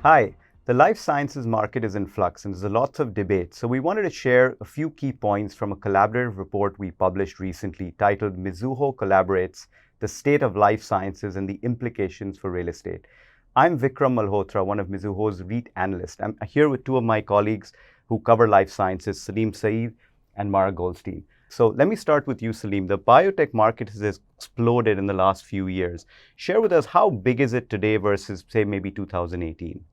Hi, the life sciences market is in flux and there's a lots of debate. So we wanted to share a few key points from a collaborative report we published recently titled Mizuho Collaborates, the State of Life Sciences and the Implications for Real Estate. I'm Vikram Malhotra, one of Mizuho's REIT analysts. I'm here with two of my colleagues who cover life sciences, Salim Syed and Goldstein. So let me start with you, Salim. The biotech market has exploded in the last few years. Share with us, how big is it today versus, say, maybe 2018?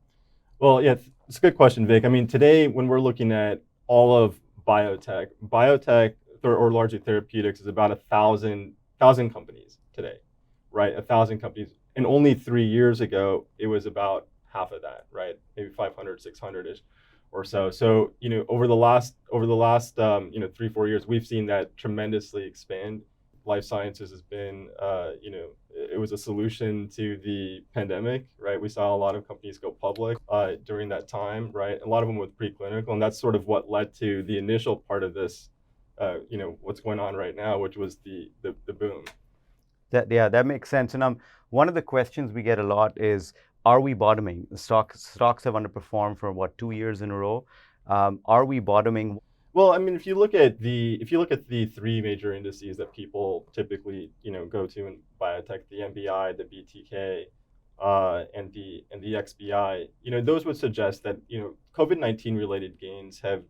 Well, yeah, it's a good question, Vic. I mean, today when we're looking at all of biotech, or largely therapeutics is about 1,000 companies today, right? 1,000 companies. And only 3 years ago, it was about half of that, right? Maybe 500, 600-ish or so. So, over the last 3-4 years, we've seen that tremendously expand. Life sciences has been, it was a solution to the pandemic, right? We saw a lot of companies go public during that time, right? A lot of them with preclinical, and that's sort of what led to the initial part of this, what's going on right now, which was the boom. That makes sense. And one of the questions we get a lot is, are we bottoming? Stocks have underperformed for 2 years in a row. Are we bottoming? Well, I mean, if you look at the three major indices that people typically go to in biotech, the MBI, the BTK, and the XBI, those would suggest that COVID-19 related gains have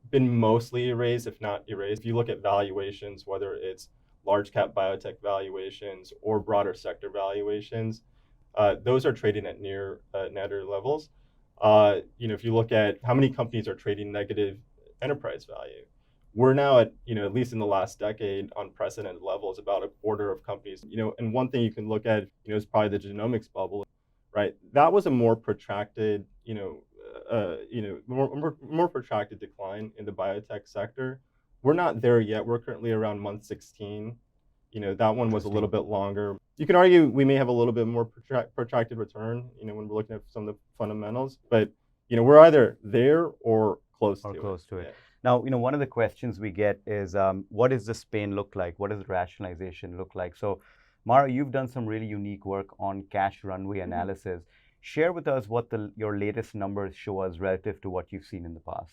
been mostly erased, if not erased. If you look at valuations, whether it's large cap biotech valuations or broader sector valuations, those are trading at near levels. If you look at how many companies are trading negative enterprise value, we're now at, at least in the last decade, unprecedented levels, about a quarter of companies. And one thing you can look at, is probably the genomics bubble, right? That was a more protracted, more protracted decline in the biotech sector. We're not there yet. We're currently around month 16. That one was a little bit longer. You can argue we may have a little bit more protracted return, when we're looking at some of the fundamentals, but we're either there or close to it. Yeah. Now, one of the questions we get is, what does this pain look like? What does rationalization look like? So, Mara, you've done some really unique work on cash runway analysis. Share with us what your latest numbers show us relative to what you've seen in the past.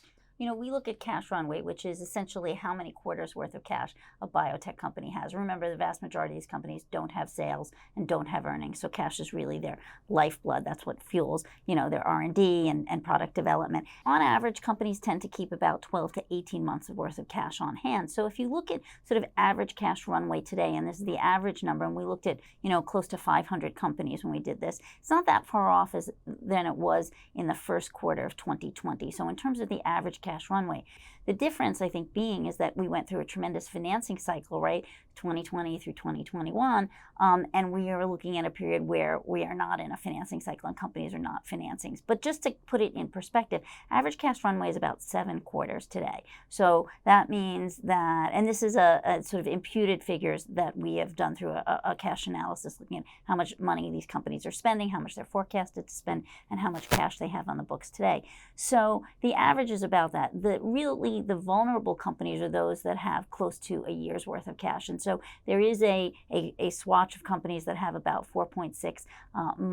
We look at cash runway, which is essentially how many quarters worth of cash a biotech company has. Remember, the vast majority of these companies don't have sales and don't have earnings, so cash is really their lifeblood. That's what fuels, their R&D and product development. On average, companies tend to keep about 12 to 18 months worth of cash on hand. So if you look at sort of average cash runway today, and this is the average number, and we looked at, close to 500 companies when we did this, it's not that far off than it was in the first quarter of 2020. So in terms of the average cash runway. The difference, I think, being is that we went through a tremendous financing cycle, right? 2020 through 2021, and we are looking at a period where we are not in a financing cycle and companies are not financings. But just to put it in perspective, average cash runway is about 7 quarters today. So that means that, and this is a sort of imputed figures that we have done through a cash analysis, looking at how much money these companies are spending, how much they're forecasted to spend, and how much cash they have on the books today. So the average is about that. The vulnerable companies are those that have close to a year's worth of cash. And so there is a swatch of companies that have about 4.6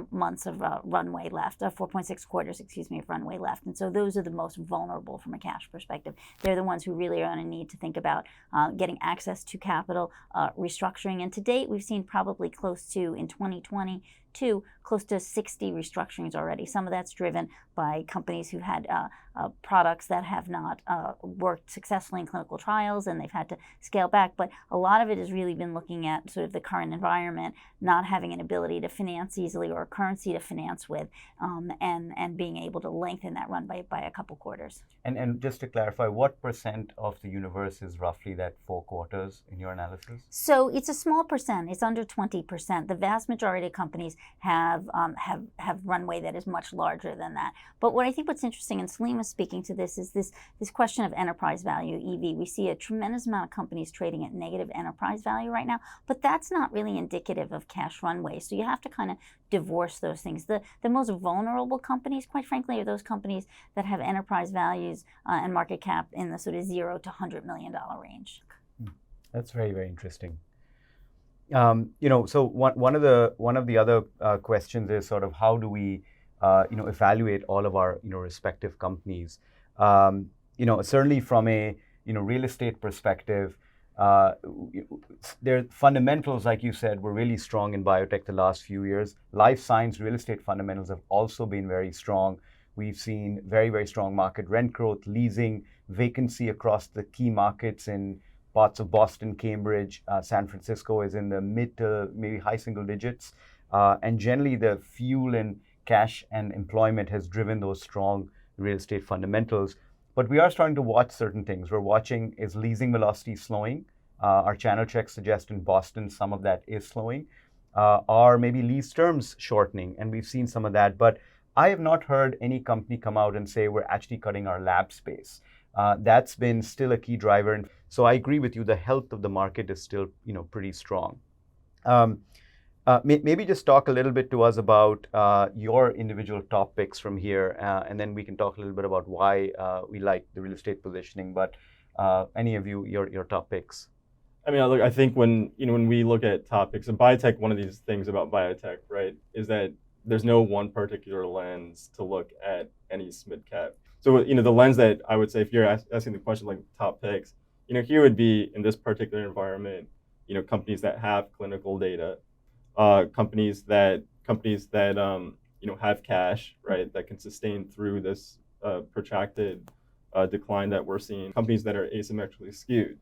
months of runway left, 4.6 quarters, of runway left. And so those are the most vulnerable from a cash perspective. They're the ones who really are going to need to think about getting access to capital, restructuring. And to date, we've seen probably close to, in 2022, close to 60 restructurings already. Some of that's driven by companies who had products that have not worked successfully in clinical trials and they've had to scale back. But a lot of it has really been looking at sort of the current environment, not having an ability to finance easily or a currency to finance with, and being able to lengthen that run by a couple quarters. And just to clarify, what % of the universe is roughly that 4 quarters in your analysis? So it's a small percent. It's under 20%. The vast majority of companies have runway that is much larger than that. But what I think what's interesting, and Salim was speaking to this, is this question of enterprise value, EV. We see a tremendous amount of companies trading at negative enterprise value right now, but that's not really indicative of cash runway. So you have to kind of divorce those things. The most vulnerable companies, quite frankly, are those companies that have enterprise values and market cap in the sort of $0 to $100 million range. That's very, very interesting. So one of the other questions is sort of how do we evaluate all of our respective companies. Certainly from a real estate perspective, their fundamentals, like you said, were really strong in biotech the last few years. Life science real estate fundamentals have also been very strong. We've seen very, very strong market rent growth, leasing, vacancy across the key markets in parts of Boston, Cambridge, San Francisco is in the mid to maybe high single digits. And generally the fuel and cash and employment has driven those strong real estate fundamentals. But we are starting to watch certain things. We're watching, is leasing velocity slowing? Our channel checks suggest in Boston some of that is slowing. Are maybe lease terms shortening? And we've seen some of that. But I have not heard any company come out and say we're actually cutting our lab space. That's been still a key driver. And so I agree with you, the health of the market is still pretty strong. Maybe just talk a little bit to us about your individual top picks from here, and then we can talk a little bit about why we like the real estate positioning. But any of you, your top picks? I mean, look, I think when we look at topics in biotech, one of these things about biotech, right, is that there's no one particular lens to look at any mid cap. So the lens that I would say, if you're asking the question like top picks, here would be in this particular environment, companies that have clinical data, companies that have cash, right, that can sustain through this protracted decline that we're seeing, companies that are asymmetrically skewed,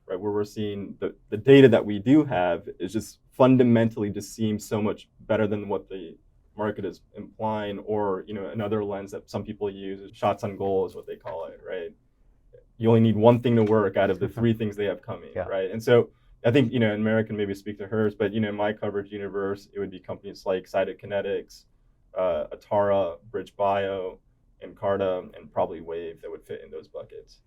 right, where we're seeing the data that we do have is just fundamentally just seems so much better than what the market is implying, or another lens that some people use is shots on goal is what they call it, right? You only need one thing to work out of the three things they have coming, right? And so I think and Mary can maybe speak to hers, but in my coverage universe, it would be companies like Cytokinetics, Atara, BridgeBio, Encarta, and probably Wave that would fit in those buckets.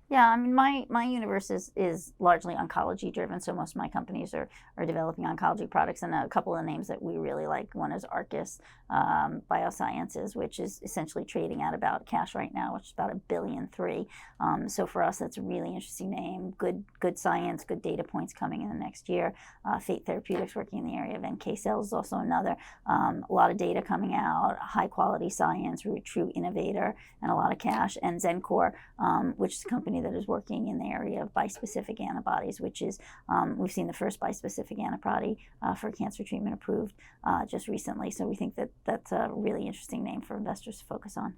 Yeah, I mean, my universe is largely oncology driven, so most of my companies are developing oncology products, and a couple of names that we really like. One is Arcus Biosciences, which is essentially trading at about cash right now, which is about $1.3 billion. So for us, that's a really interesting name. Good science, good data points coming in the next year. Fate Therapeutics working in the area of NK cells is also another. A lot of data coming out, high quality science, true innovator, and a lot of cash. And Xencor, which is a company that is working in the area of bispecific antibodies, which is, we've seen the first bispecific antibody for cancer treatment approved just recently. So we think that that's a really interesting name for investors to focus on.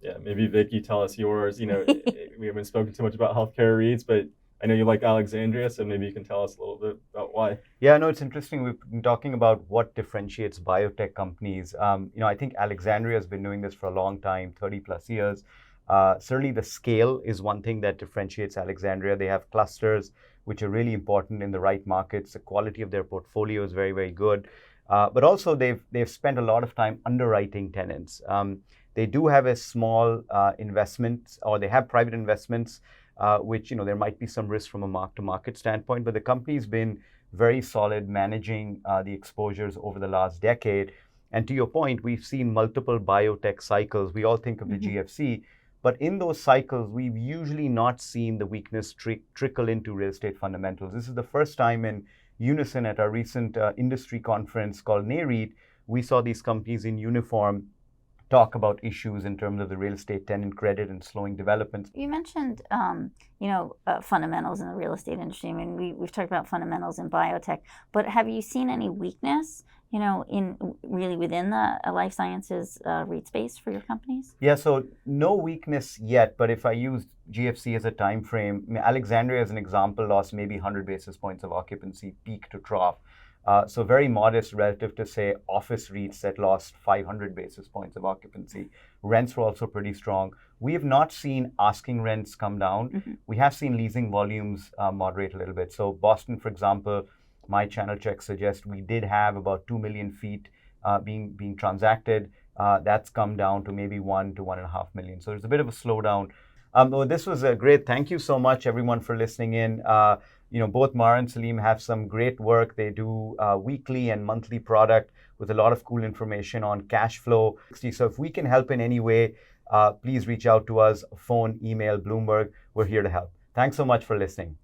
Yeah, maybe Vicky, tell us yours. We haven't spoken too much about healthcare REITs, but I know you like Alexandria, so maybe you can tell us a little bit about why. Yeah, no, it's interesting. We've been talking about what differentiates biotech companies. I think Alexandria has been doing this for a long time, 30 plus years. Certainly the scale is one thing that differentiates Alexandria. They have clusters which are really important in the right markets. The quality of their portfolio is very, very good. But also they've spent a lot of time underwriting tenants. They do have a small investment, or they have private investments, which there might be some risk from a mark-to-market standpoint. But the company's been very solid managing the exposures over the last decade. And to your point, we've seen multiple biotech cycles. We all think of the GFC. But in those cycles, we've usually not seen the weakness trickle into real estate fundamentals. This is the first time in unison at our recent industry conference called NAREIT, we saw these companies in uniform talk about issues in terms of the real estate tenant credit and slowing development. You mentioned, fundamentals in the real estate industry. I mean, we've talked about fundamentals in biotech, but have you seen any weakness, in really within the life sciences REIT space for your companies? Yeah, so no weakness yet, but if I use GFC as a time frame, Alexandria as an example lost maybe 100 basis points of occupancy, peak to trough. So very modest relative to, say, office REITs that lost 500 basis points of occupancy. Rents were also pretty strong. We have not seen asking rents come down. We have seen leasing volumes moderate a little bit. So Boston, for example, my channel checks suggest we did have about 2 million feet being transacted. That's come down to maybe 1 to 1.5 million. So there's a bit of a slowdown. This was great. Thank you so much, everyone, for listening in. Both Mar and Salim have some great work. They do weekly and monthly product with a lot of cool information on cash flow. So if we can help in any way, please reach out to us, phone, email, Bloomberg. We're here to help. Thanks so much for listening.